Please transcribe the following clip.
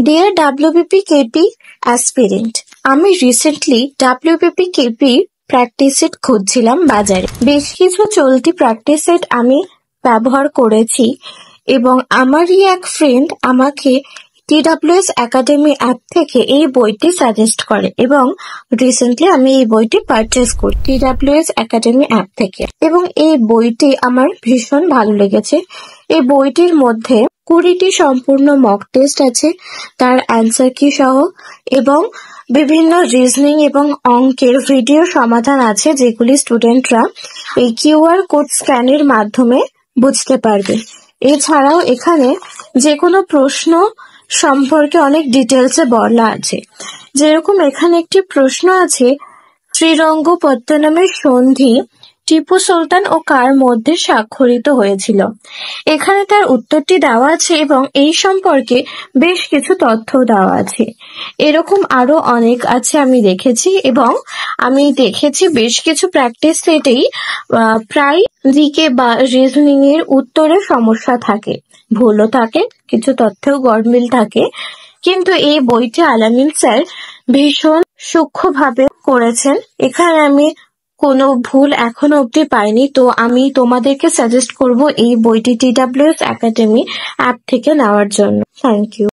Deer WBPKP aspirant, আমি recently WBPKP practice set খুঁজছিলাম বাজারে। বেশ কিছু চলতি প্র্যাকটিস সেট আমি ব্যবহার করেছি এবং আমারই এক ফ্রেন্ড আমাকে TWS একাডেমি অ্যাপ থেকে এই বইটি সাজেস্ট করে এবং রিসেন্টলি আমি এই বইটি পারচেজ করি TWS একাডেমি অ্যাপ থেকে এবং এই বইটি আমার ভীষণ ভালো লেগেছে। এই বইটির মধ্যে 20টি সম্পূর্ণ মক টেস্ট আছে, তার অ্যান্সার কি সহ, এবং বিভিন্ন রিজনিং এবং অঙ্কের ভিডিও সমাধান আছে যেগুলি স্টুডেন্টরা এই QR কোড স্ক্যানের মাধ্যমে বুঝতে পারবে। এছাড়াও এখানে যে কোনো প্রশ্ন সম্পর্কে অনেক ডিটেলসে বলা আছে। যেরকম এখানে একটি প্রশ্ন আছে, শ্রীরঙ্গপত্তনমের সন্ধি টিপু সুলতান ও কার মধ্যে স্বাক্ষরিত হয়েছিল। এখানে তার উত্তরটি দেওয়া আছে এবং এই সম্পর্কে বেশ কিছু তথ্য দেওয়া আছে। এরকম আরো অনেক আছে আমি দেখেছি এবং আমি দেখেছি বেশ কিছু প্র্যাকটিস সেটেই প্রায় দিকে বা রিজনিং এর উত্তরে সমস্যা থাকে, ভুলও থাকে, কিছু তথ্যেও গরমিল থাকে, কিন্তু এই বইটি আলামিন স্যার ভীষণ সূক্ষ্মভাবে করেছেন। এখানে আমি কোনো ভুল এখনো অবধি পাইনি, তো আমি তোমাদেরকে সাজেস্ট করব এই বইটি TWS একাডেমি অ্যাপ থেকে নেওয়ার জন্য। Thank you.